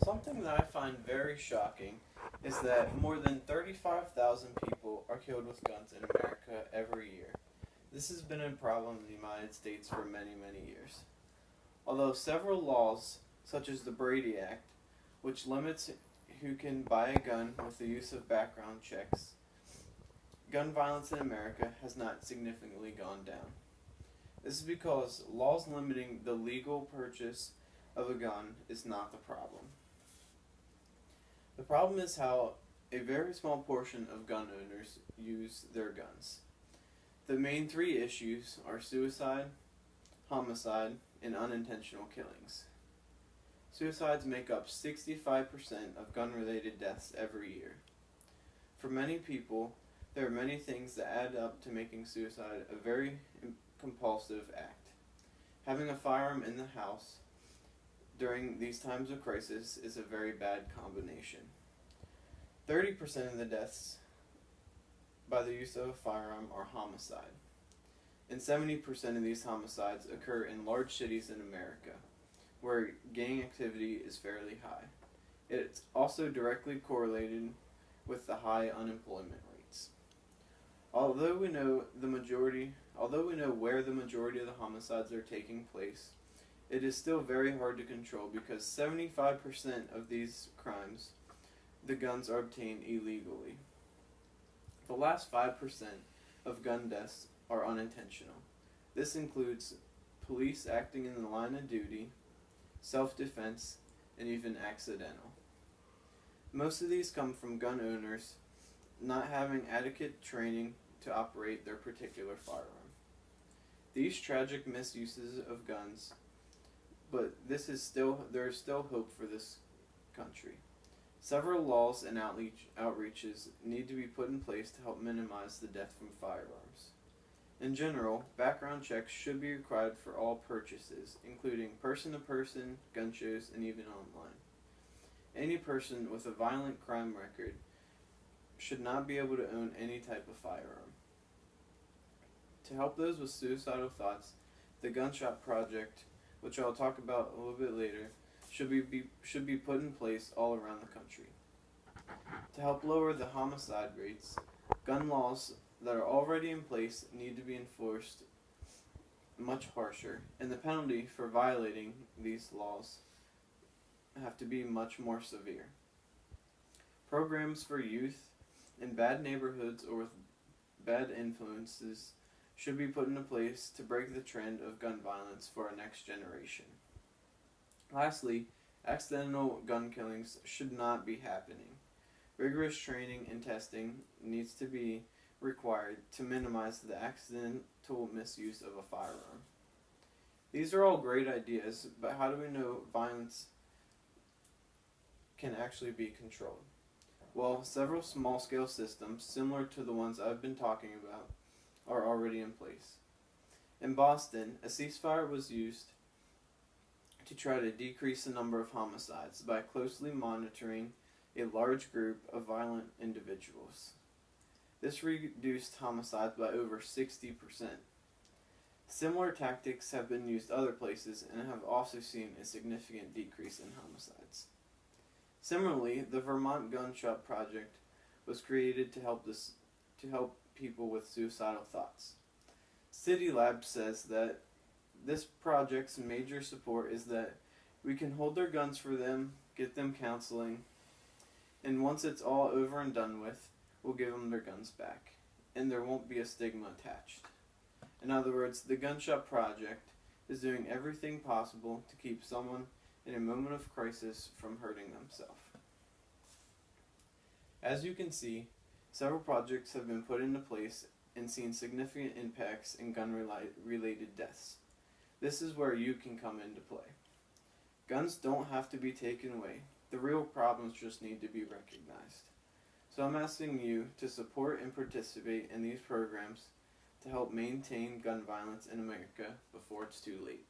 Something that I find very shocking is that more than 35,000 people are killed with guns in America every year. This has been a problem in the United States for many, many years. Although several laws, such as the Brady Act, which limits who can buy a gun with the use of background checks, gun violence in America has not significantly gone down. This is because laws limiting the legal purchase of a gun is not the problem. The problem is how a very small portion of gun owners use their guns. The main three issues are suicide, homicide, and unintentional killings. Suicides make up 65% of gun-related deaths every year. For many people, there are many things that add up to making suicide a very compulsive act. Having a firearm in the house during these times of crisis is a very bad combination. 30% of the deaths by the use of a firearm are homicide, and 70% of these homicides occur in large cities in America, where gang activity is fairly high. It's also directly correlated with the high unemployment rates. Although we know where the majority of the homicides are taking place, it is still very hard to control because 75% of these crimes, the guns are obtained illegally. The last 5% of gun deaths are unintentional. This includes police acting in the line of duty, self-defense, and even accidental. Most of these come from gun owners not having adequate training to operate their particular firearm. These tragic misuses of guns, but there is still hope for this country. Several laws and outreaches need to be put in place to help minimize the death from firearms. In general, background checks should be required for all purchases, including person-to-person, gun shows, and even online. Any person with a violent crime record should not be able to own any type of firearm. To help those with suicidal thoughts, the Gun Shop Project, which I'll talk about a little bit later, should be put in place all around the country. To help lower the homicide rates, gun laws that are already in place need to be enforced much harsher, and the penalty for violating these laws have to be much more severe. Programs for youth in bad neighborhoods or with bad influences should be put into place to break the trend of gun violence for our next generation. Lastly, accidental gun killings should not be happening. Rigorous training and testing needs to be required to minimize the accidental misuse of a firearm. These are all great ideas, but how do we know violence can actually be controlled? Well, several small-scale systems, similar to the ones I've been talking about, are already in place. In Boston, a ceasefire was used to try to decrease the number of homicides by closely monitoring a large group of violent individuals. This reduced homicides by over 60%. Similar tactics have been used other places and have also seen a significant decrease in homicides. Similarly, the Vermont Gun Shop Project was created to help people with suicidal thoughts. City Lab says that this project's major support is that we can hold their guns for them, get them counseling, and once it's all over and done with, we'll give them their guns back, and there won't be a stigma attached. In other words, the Gun Shop Project is doing everything possible to keep someone in a moment of crisis from hurting themselves. As you can see, several projects have been put into place and seen significant impacts in gun-related deaths. This is where you can come into play. Guns don't have to be taken away. The real problems just need to be recognized. So I'm asking you to support and participate in these programs to help maintain gun violence in America before it's too late.